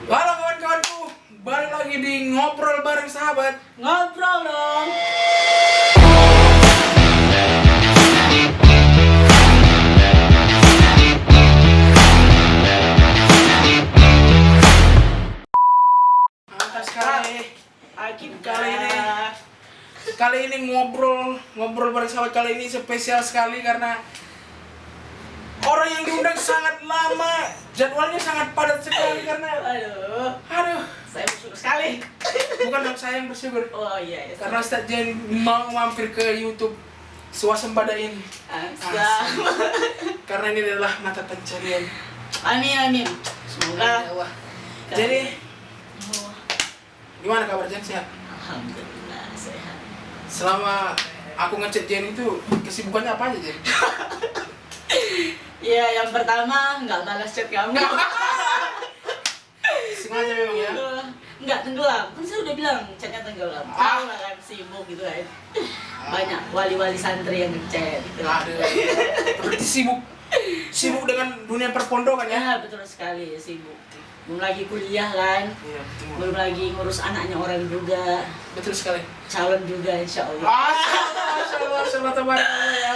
Halo kawan-kawanku, balik lagi di Ngobrol Bareng Sahabat. Ngobrol dong. Mantap sekali. Akib Kali ini ngobrol bareng sahabat kali ini spesial sekali karena orang yang diundang sangat lama, jadwalnya sangat padat sekali karena Aduh, saya bersyukur sekali. bukan dong saya yang bersyukur. Oh iya, iya. Karena Ustaz Jen mau mampir ke YouTube Swasembada ini. Asal. Karena ini adalah mata pencarian. Amin. Semoga. Allah. Jadi Oh, gimana kabar Jen, sehat? alhamdulillah sehat. Selama aku ngechat Jen itu kesibukannya apa aja Jen? Iya, yang pertama nggak balas chat kamu. Sengaja memang ya. Nggak tenggelam. Kan saya udah bilang chatnya tenggelam. Tahu lah kan sibuk gitu kan. Banyak wali-wali santri yang ngechat gitu. Aduh. Berarti sibuk dengan dunia perpondokan ya? Ya betul sekali sibuk. Belum lagi kuliah kan. Iya, betul. Belum lagi ngurus anaknya orang juga. Betul sekali. Calon juga insya Allah. Masyaallah tabarakallah ya.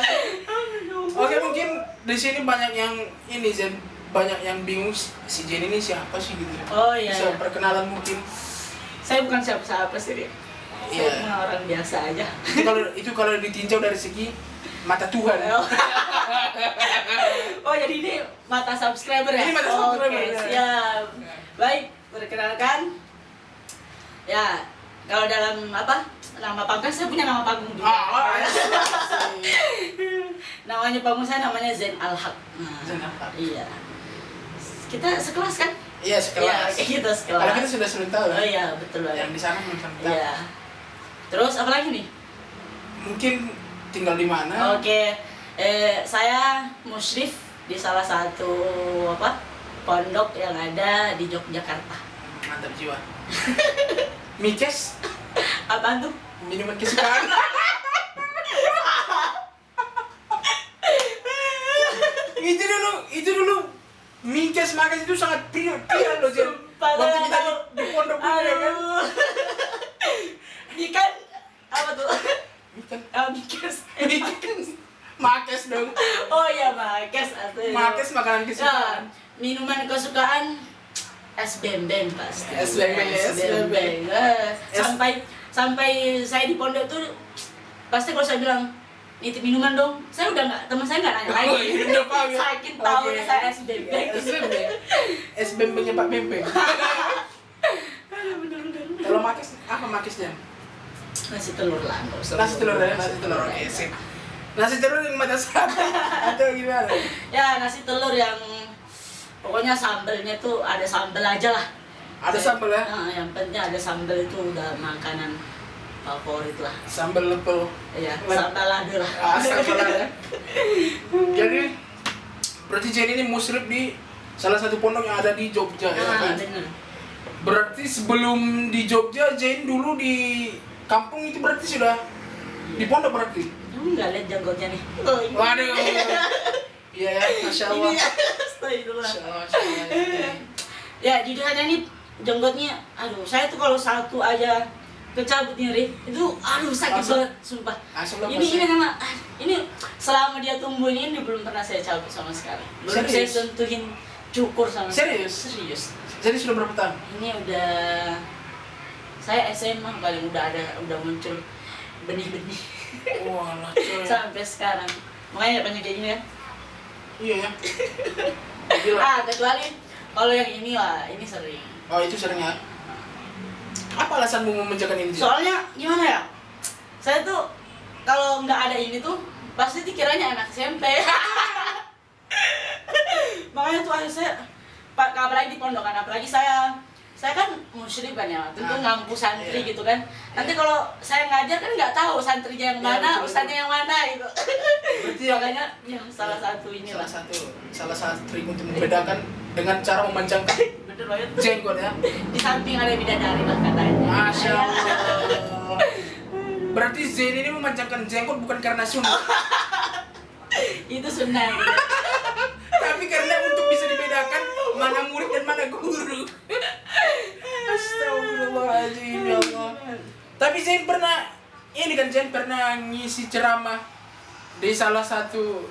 Oke, mungkin di sini banyak yang ini Jen, banyak yang bingung si Jen ini siapa sih gitu. Oh iya. Bisa perkenalan mungkin. Saya bukan siapa-siapa sih, Dik. Saya Iya. cuma orang biasa aja. Itu kalau ditinjau dari segi mata Tuhan. Oh jadi ini mata subscriber ya? Ini mata subscriber, Oke, ya. siap. Baik, perkenalkan. Ya, kalau dalam nama panggung saya punya nama panggung juga. Namanya panggung saya namanya Zain Al-Haq. Zain Al-Haq. Iya. Kita sekelas kan? Iya, sekelas. Iya, kita sekelas. Kalau kita sudah tahu. Oh iya, betul banget. Yang di sana belum tahu. Iya. Terus apa lagi nih? Mungkin tinggal di mana? Oke, saya musyrif di salah satu pondok yang ada di Yogyakarta. Mantap jiwa. Mikes, Apaan tuh? minuman kesukaan. itu dulu. Mikes makan itu sangat pure loh Jen. Sumpah, Waktu saya kita tahu. di pondok dulu ya kan. Aduh. Ini kan apa tuh? Mikan. Mikes. Makes dong. Oh iya, Makes atau Makes makanan kesukaan. minuman kesukaan es bembeng pasti. Es bembeng, ya, es bembeng. Sampai saya di pondok tuh pasti kalau saya bilang nitip minuman dong, saya udah nggak, teman saya nggak nanya lagi. Oh, iya, udah paham ya? Saking tahu Oke. saya es bembeng. Es bembeng. Es bembengnya Pak Bembeng. Bener-bener. Kalau Makes apa Makesnya? Nasi telur lah, nggak usah. Nasi telur ya, nasi telur. Oke, sip. Nasi telur yang mata sapi atau gimana? Ya nasi telur yang pokoknya sambelnya tuh ada sambel aja lah. Ada sambal ya? Nah, yang penting ada sambel itu udah makanan favorit lah. Sambal lepel. Iya, sambal lado lah. Sambal ya. Jadi berarti Jen ini musyrif di salah satu pondok yang ada di Jogja ya Nah, kan? bener. Berarti sebelum di Jogja Jen dulu di kampung itu berarti sudah di pondok berarti? Kamu nggak lihat janggotnya nih? Oh, ini. Waduh. Iya ya, Masya Allah. Ini ya, astagfirullah. Masya Allah, Masya Allah. Ya, jujur aja nih jenggotnya, aduh, saya tuh kalau satu aja kecabut nih, Ri, itu aduh sakit Langsung? banget, sumpah. Langsung Ini lepas ya? karena ini selama dia tumbuh ini belum pernah saya cabut sama sekali. Belum saya Serius? sentuhin cukur sama sekali. Serius? Serius. Jadi sudah berapa tahun? Ini udah saya SMA paling udah muncul benih-benih Wah, coy. sampai sekarang. Makanya banyak kayak gini ya. Iya ya. Gila. Kecuali kalau yang ini lah, ini sering. Oh, itu sering ya. Apa alasanmu memenjakan ini? Jen? Soalnya gimana ya? Saya tuh kalau nggak ada ini tuh pasti dikiranya anak SMP. Makanya tuh akhirnya saya apalagi di pondokan, apalagi saya kan musyrif kan ya, tentu ngampu santri Iya. gitu kan. Nanti kalau saya ngajar kan nggak tahu santrinya yang Iya, mana, betul, ustadznya yang mana gitu. Berarti yang Makanya ya salah satu inilah. salah satu trik untuk membedakan dengan cara memanjangkan Bener banget. jenggot ya. Di samping ada bidadari lah katanya. Masya Allah. Berarti Zain ini memanjangkan jenggot bukan karena sunnah, Itu sunnah gitu. tapi karena untuk bisa dibedakan mana murid dan mana guru. Zain pernah ini kan Zain pernah ngisi ceramah di salah satu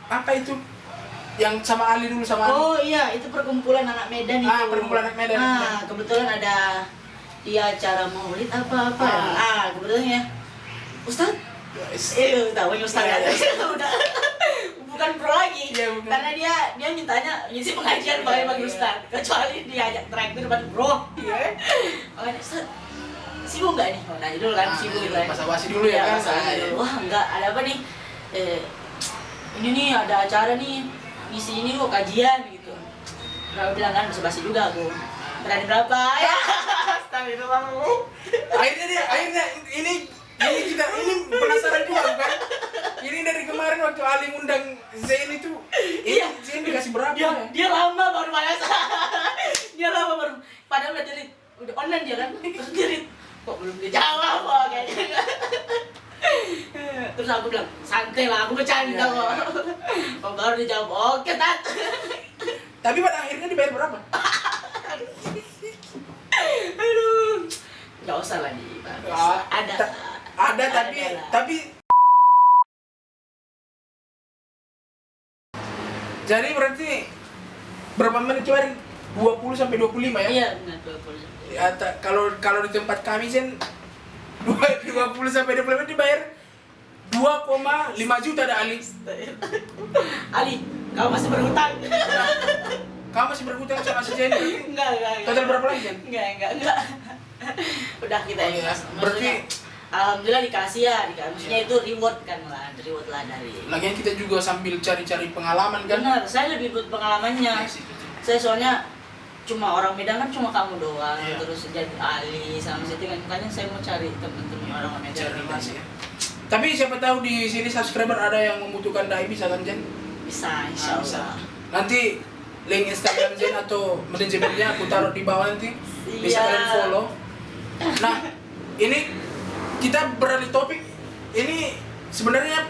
apa itu yang sama Ali dulu sama Ali. Oh iya, itu perkumpulan anak Medan itu. Perkumpulan anak Medan. Kebetulan ada dia acara maulid apa-apa ya. Kebetulan ya. Ustaz? Tahu Ustaz ya. Udah bukan pro lagi. Iya, bukan. Karena dia mintanya ngisi pengajian bagi Ustaz. Kecuali diajak traktir buat bro. Iya. Makanya Ustaz, sibuk enggak nih? Oh, nanya dulu kan sibuk gitu ya. Basa-basi dulu ya kan. Basa-basi dulu. Wah, enggak, ada apa nih? Ini nih ada acara nih. Ngisi ini kok kajian gitu. Berapa bilang kan basa-basi juga aku. Berani berapa? Ya. Astagfirullah. Akhirnya ini penasaran juga kan. Ini dari kemarin waktu Ali ngundang Zain itu, Zain dikasih berapa? Dia lama baru balas. Dia lama baru. Padahal udah online dia kan. Terus delete. Kok belum dijawab kayaknya. Terus aku bilang, santai lah, aku bercanda kok. Baru dijawab, oke Tat. Tapi pada akhirnya dibayar berapa? Aduh, nggak usah lagi. Ada tapi jadi berarti berapa menit kemarin? 20 sampai 25 ya? Iya, benar 20. Ya, kalau di tempat kami Zen 20 sampai 25 menit dibayar 2,5 juta ada Ali. Ali, kau masih berhutang? Kamu masih berhutang sama si Zen? Enggak. Total berapa lagi Zen? Enggak. Udah kita ya. ikhlas. Berarti alhamdulillah dikasih ya, maksudnya itu reward lah dari. Lagian kita juga sambil cari-cari pengalaman kan? Benar, saya lebih buat pengalamannya. Saya soalnya cuma orang Medan kan cuma kamu doang, terus jadi Ali sama situ kan, makanya saya mau cari teman-teman orang Medan. Ya. Tapi siapa tahu di sini subscriber ada yang membutuhkan dai bisa kan Jen? Bisa, insya Allah. Nanti link Instagram Jen atau manajemennya aku taruh di bawah nanti, bisa kalian follow. Nah, ini kita beralih topik. Ini sebenarnya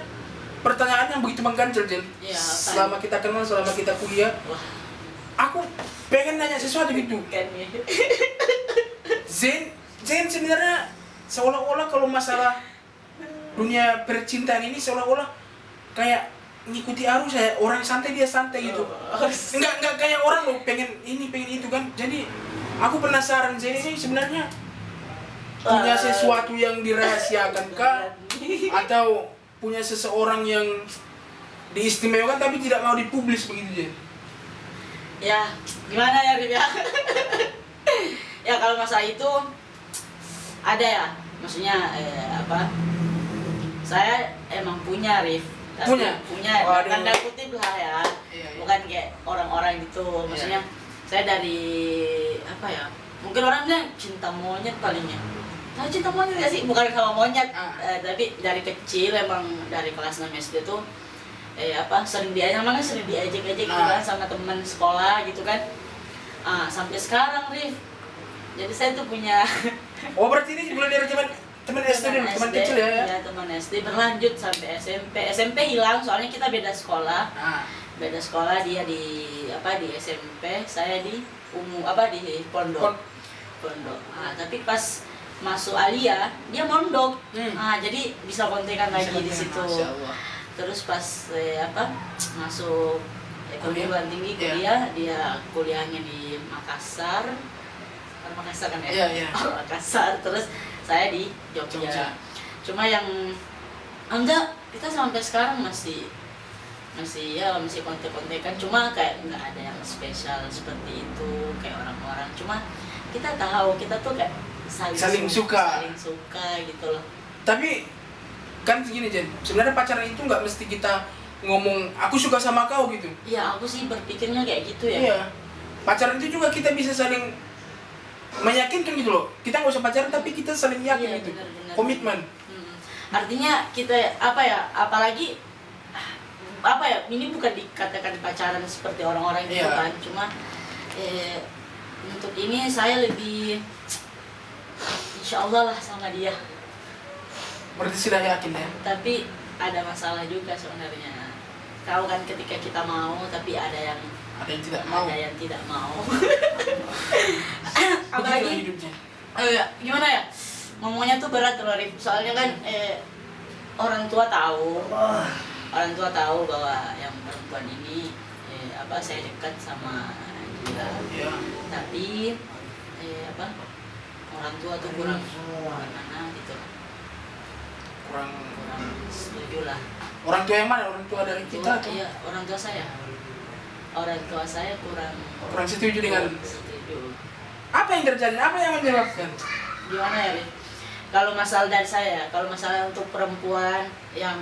pertanyaan yang begitu mengganjal Jen. Ya, selama kita kenal, selama kita kuliah, aku pengen nanya sesuatu gitu. Zain sebenarnya seolah-olah kalau masalah dunia percintaan ini seolah-olah kayak ngikuti arus ya, orang santai dia santai gitu. Enggak kayak orang loh pengen ini pengen itu kan. Jadi aku penasaran Zain ini sebenarnya punya sesuatu yang dirahasiakan kah, atau punya seseorang yang diistimewakan tapi tidak mau dipublis begitu Zain? Ya, gimana ya Rif ya? Ya kalau masalah itu ada ya, maksudnya saya emang punya Rif. Punya tanda kutip lah ya. Bukan kayak orang-orang gitu. Maksudnya saya dari apa ya? Mungkin orang bilang cinta monyet palingnya. Nah, cinta monyet gak sih? Bukan sama monyet, tapi dari kecil emang dari kelas 6 SD tuh sering diajak-ajak gitu kan sama teman sekolah gitu kan. Sampai sekarang Rif. Jadi saya tuh punya berarti ini mulai dari teman SD dulu, teman kecil ya? Iya, teman SD berlanjut sampai SMP. SMP hilang soalnya kita beda sekolah. Beda sekolah, dia di SMP, saya di di pondok. Tapi pas masuk Alia, dia mondok. Jadi bisa kontekan lagi di situ. Terus pas masuk perguruan tinggi kuliah, dia kuliahnya di Makassar. Makassar kan ya? Iya. Makassar. Terus saya di Jogja. Cuma yang kita sampai sekarang masih kontek-kontekan. Cuma kayak nggak ada yang spesial seperti itu kayak orang-orang. Cuma kita tahu kita tuh kayak saling suka gitu loh. Tapi kan gini Jen, sebenarnya pacaran itu nggak mesti kita ngomong aku suka sama kau gitu. Iya, aku sih berpikirnya kayak gitu ya. Iya, pacaran itu juga kita bisa saling meyakinkan gitu loh. Kita nggak usah pacaran tapi kita saling yakin gitu. Bener. Komitmen. Artinya kita apalagi ini bukan dikatakan pacaran seperti orang-orang gitu kan. Cuma untuk ini saya lebih insya Allah lah sama dia. Berarti sudah yakin ya? Tapi ada masalah juga sebenarnya. Tahu kan ketika kita mau tapi ada yang tidak mau. Apalagi gimana ya? ngomongnya tuh berat loh Rif. Soalnya kan orang tua tahu bahwa yang perempuan ini saya dekat sama dia. Iya. Tapi orang tua tuh kurang gimana gitu, Kurang setuju lah. orang tua yang mana? Orang tua dari kita tuh? Iya, orang tua saya kurang Setuju dengan. setuju. Apa yang terjadi? Apa yang menyebabkan? Gimana ya, Rif? Kalau masalah dari saya, kalau masalah untuk perempuan yang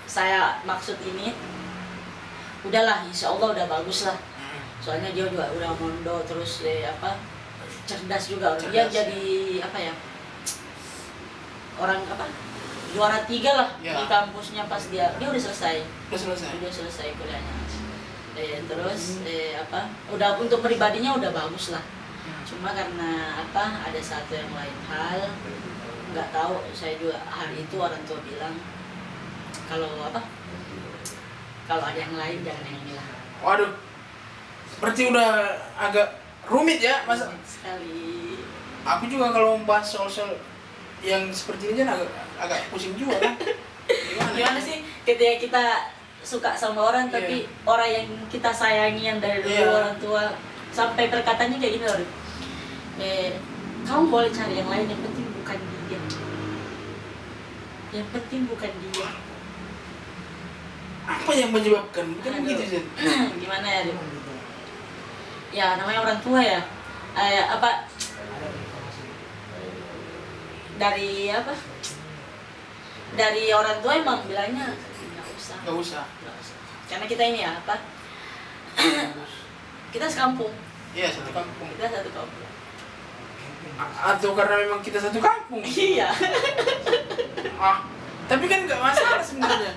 saya maksud ini, udahlah, insya Allah udah bagus lah. Soalnya dia juga udah mondok, terus cerdas juga. Dia jadi orang juara 3 lah ya. di kampusnya pas dia udah selesai. Udah selesai kuliahnya. Terus udah untuk pribadinya udah bagus lah. Cuma karena ada satu yang lain hal, nggak tahu, saya juga hari itu orang tua bilang kalau ada yang lain jangan yang inilah. Waduh, berarti udah agak rumit ya masa. Sekali. Aku juga kalau membahas soal yang seperti ini kan agak pusing juga kan. Gimana sih ketika kita suka sama orang, tapi orang yang kita sayangi yang dari dulu orang tua sampai perkataannya kayak gini loh. Kamu boleh cari yang lain, yang penting bukan dia. Yang penting bukan dia. Apa yang menyebabkan? Bukan begitu sih. Gimana ya, Dim? Ya namanya orang tua ya. Dari orang tua emang bilangnya nggak usah. Karena kita ini ya kita sekampung. Iya, satu kampung. Kita satu kampung. Atau karena memang kita satu kampung? Iya. Tapi kan nggak masalah sebenarnya.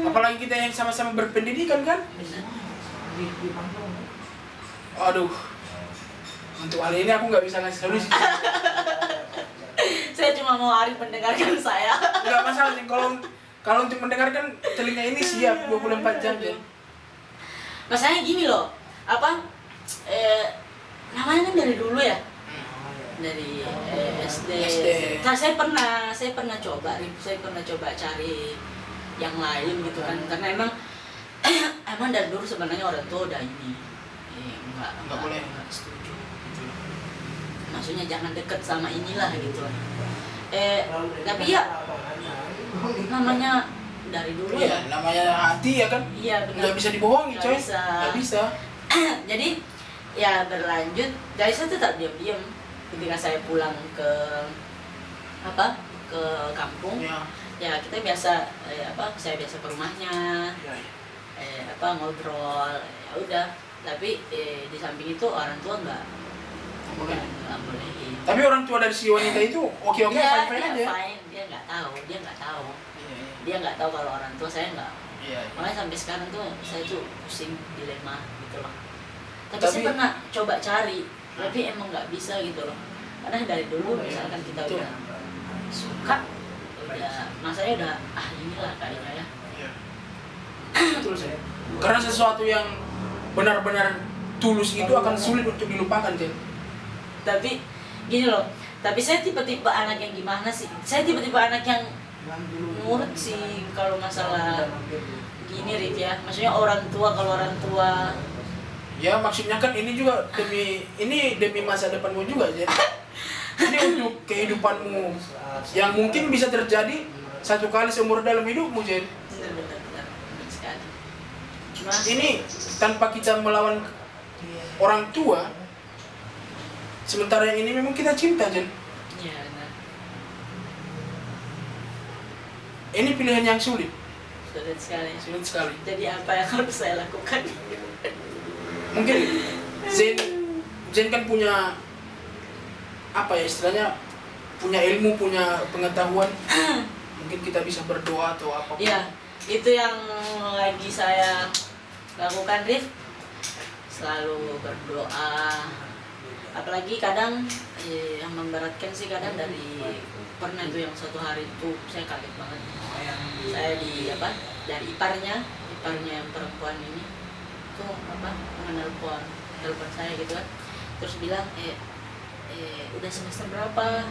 Apalagi kita yang sama-sama berpendidikan kan? Aduh, untuk hal ini aku nggak bisa ngasih solusi. Saya cuma mau Arif mendengarkan saya. Nggak masalah sih, kalau untuk mendengarkan telinga ini siap 24 jam ya. Masalahnya gini loh, namanya kan dari dulu ya, dari SD. Nah, saya pernah coba cari yang lain gitu kan, karena emang dari dulu sebenarnya orang tua udah ini, nggak boleh, nggak setuju gitu. Maksudnya jangan deket sama inilah gitu. Tapi ya namanya dari dulu ya. Namanya hati ya kan. Iya benar. Nggak bisa dibohongi coy. Nggak bisa. Jadi ya berlanjut, dari saya tetap diam-diam ketika saya pulang ke kampung. Ya kita biasa saya biasa ke rumahnya. Ngobrol, ya udah. Tapi di samping itu orang tua nggak boleh. Tapi orang tua dari si wanita itu oke fine aja. Fine, dia nggak tahu. Dia nggak tahu kalau orang tua saya nggak. Makanya sampai sekarang tuh saya tuh pusing, dilema gitu loh. Tapi saya pernah coba cari, tapi emang nggak bisa gitu loh. Karena dari dulu misalkan kita udah suka, masanya udah inilah kayaknya ya. Betul sih. Karena sesuatu yang benar-benar tulus itu akan sulit untuk dilupakan kan. Tapi gini loh, tapi saya tipe-tipe anak yang gimana sih? Saya tipe-tipe anak yang nurut sih kalau masalah gini Rif ya. Maksudnya kalau orang tua ya maksudnya kan ini juga demi masa depanmu juga ya. Ini untuk kehidupanmu yang mungkin bisa terjadi satu kali seumur dalam hidupmu Jen. Benar sekali. Ini tanpa kita melawan orang tua, sementara yang ini memang kita cinta Jen. Iya benar. Ini pilihan yang sulit. Sulit sekali. Jadi apa yang harus saya lakukan? Mungkin Zen kan punya istilahnya, punya ilmu, punya pengetahuan. Mungkin kita bisa berdoa atau apa. Iya, itu yang lagi saya lakukan Rif. Selalu berdoa. Apalagi kadang yang memberatkan sih kadang pernah itu yang suatu hari itu saya kaget banget. Saya dari iparnya yang perempuan ini tuh telepon saya gitu kan, terus bilang udah semester berapa?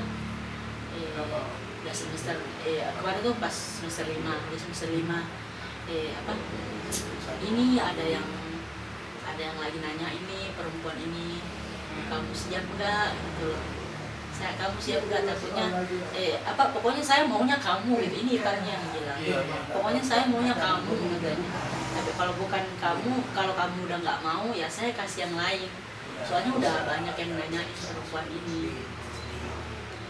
Udah semester kemarin tuh pas semester 5, udah semester 5. Apa? Ini ada yang lagi nanya ini perempuan ini, kamu siap enggak gitu loh. Kamu siap enggak, takutnya pokoknya saya maunya kamu gitu, ini iparnya yang bilang. Pokoknya saya maunya kamu katanya. Tapi kalau bukan kamu, kalau kamu udah nggak mau ya saya kasih yang lain. Soalnya udah banyak yang nanya perempuan ini.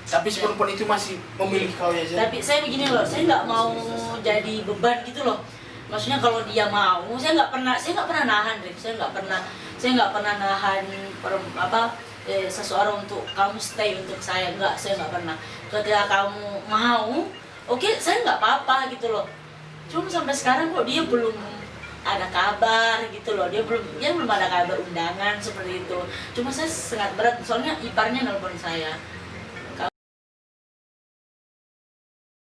Tapi si perempuan itu masih memilih kau ya? Tapi saya begini loh, saya nggak mau jadi beban gitu loh. Maksudnya kalau dia mau, saya nggak pernah nahan, Rif. Saya nggak pernah nahan seseorang untuk kamu stay untuk saya nggak pernah. Ketika kamu mau, oke, saya nggak apa-apa gitu loh. Cuma sampai sekarang kok dia belum ada kabar gitu loh, dia belum ada kabar undangan seperti itu. Cuma saya sangat berat, soalnya iparnya nelpon saya.